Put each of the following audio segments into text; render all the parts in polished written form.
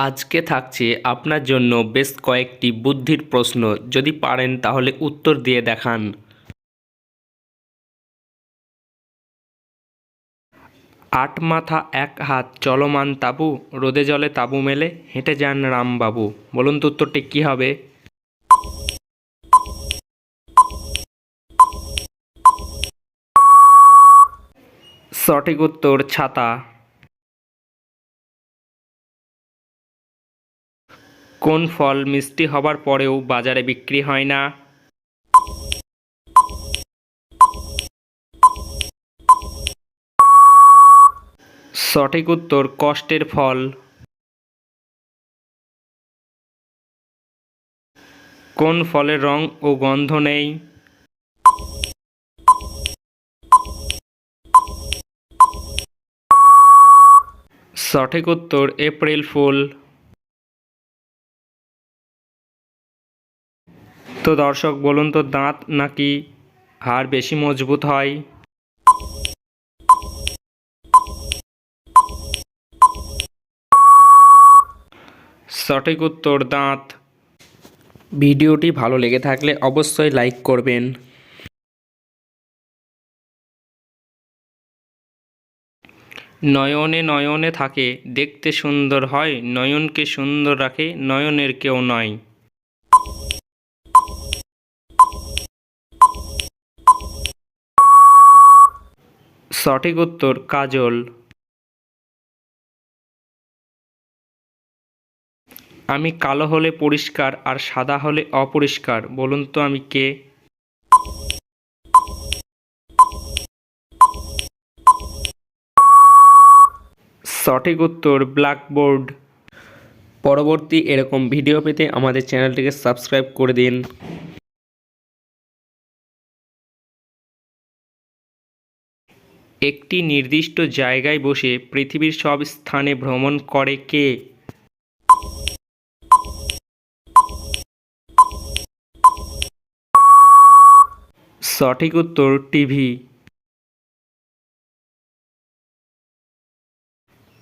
আজকে থাকছে আপনার জন্য বেশ কয়েকটি বুদ্ধির প্রশ্ন। যদি পারেন তাহলে উত্তর দিয়ে দেখান। 8 মাথা 1 হাত চলমান তাঁবু, রোদে জলে তাঁবু মেলে হেঁটে যান রামবাবু। বলুন তো উত্তরটি কী হবে? সঠিক উত্তর ছাতা। কোন ফল মিষ্টি হবার পরেও বাজারে বিক্রি হয় না? সঠিক উত্তর কষ্টের ফল। কোন ফলের রং ও গন্ধ নেই? সঠিক উত্তর এপ্রিল ফুল। তো দর্শক বলুন তো, দাঁত নাকি হাড় বেশি মজবুত হয়? সঠিক উত্তর দাঁত। ভিডিওটি ভালো লেগে থাকলে অবশ্যই লাইক করবেন। নয়নে নয়নে থাকে দেখতে সুন্দর হয়, নয়নকে সুন্দর রাখে নয়নের কেউ নয়। সঠিক উত্তর কাজল। আমি কালো হলে পরিষ্কার আর সাদা হলে অপরিষ্কার, বলুন তো আমি কে? সঠিক উত্তর ব্ল্যাকবোর্ড। পরবর্তী এরকম ভিডিও পেতে আমাদের চ্যানেলটিকে সাবস্ক্রাইব করে দিন। একটি নির্দিষ্ট জায়গায় বসে পৃথিবীর সব স্থানে ভ্রমণ করে কে? সঠিক উত্তর টিভি।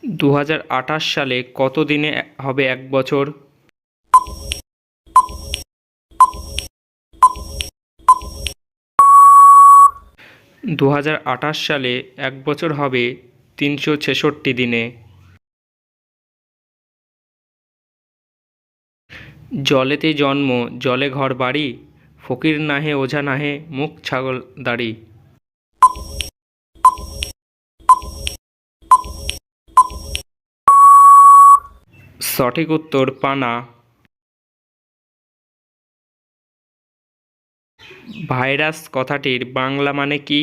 2028 সালে কত দিনে হবে 1 বছর? দু সালে 1 বছর হবে 366 দিনে। জলেতে জন্ম জলে ঘর বাড়ি, ফকির নাহে ওঝা নাহে মুখ ছাগল দাড়ি। সঠিক উত্তর পানা। ভাইরাস কথাটির বাংলা মানে কি?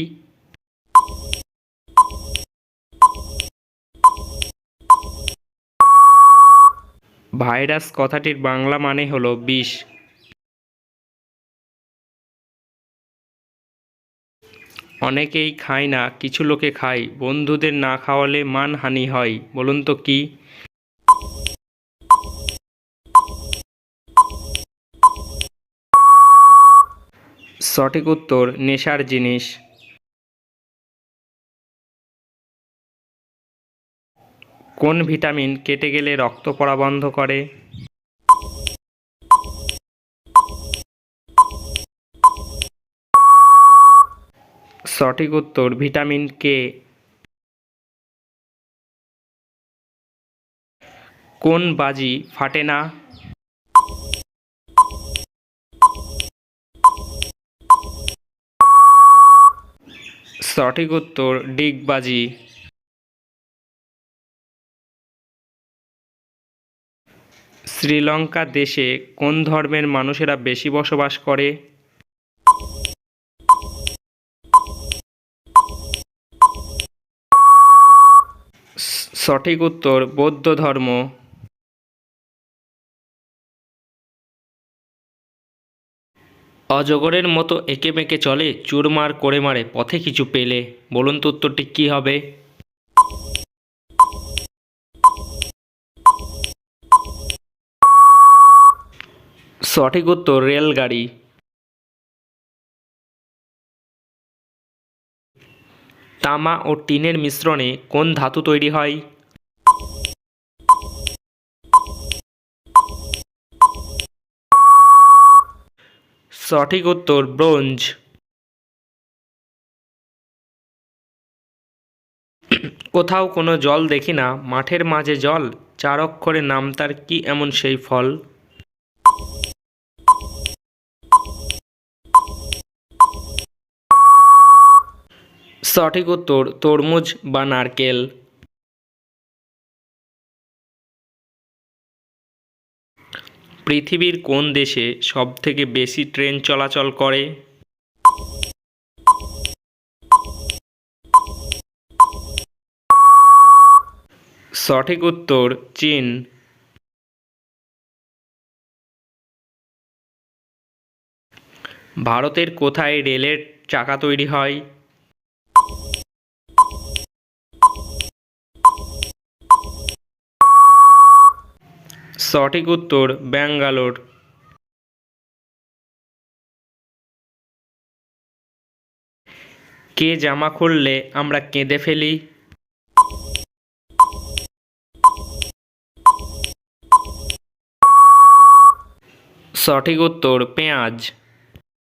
ভাইরাস কথাটির বাংলা মানে হলো বিষ। অনেকেই খায় না, কিছু লোকে খায়, বন্ধুদের না খাওয়ালে মানহানি হয়, বলুন তো কি? সঠিক উত্তর নেশার জিনিস। কোন ভিটামিন কেটে গেলে রক্ত পড়া বন্ধ করে? সঠিক উত্তর ভিটামিন কে। কোন বাজি ফাটে না? সঠিক উত্তর ডিগবাজি। শ্রীলঙ্কা দেশে কোন ধর্মের মানুষেরা বেশি বসবাস করে? সঠিক উত্তর বৌদ্ধ ধর্ম। অজগরের মতো এঁকে বেঁকে চলে, চুরমার করে মারে পথে কিছু পেলে, বলুন তো উত্তরটি কী হবে? সঠিক উত্তর রেলগাড়ি। তামা ও টিনের মিশ্রণে কোন ধাতু তৈরি হয়? সঠিক উত্তর ব্রোঞ্জ। কোথাও কোনো জল দেখি না, মাঠের মাঝে জল, 4 অক্ষরে নাম তার, কি এমন সেই ফল? সঠিক উত্তর তরমুজ বা নারকেল। পৃথিবীর কোন দেশে সবথেকে বেশি ট্রেন চলাচল করে? সঠিক উত্তর চীন। ভারতের কোথায় রেলের চাকা তৈরি হয়? সঠিক উত্তর ব্যাঙ্গালোর। কে জামা খুললে আমরা কেঁদে ফেলি? সঠিক উত্তর পেঁয়াজ।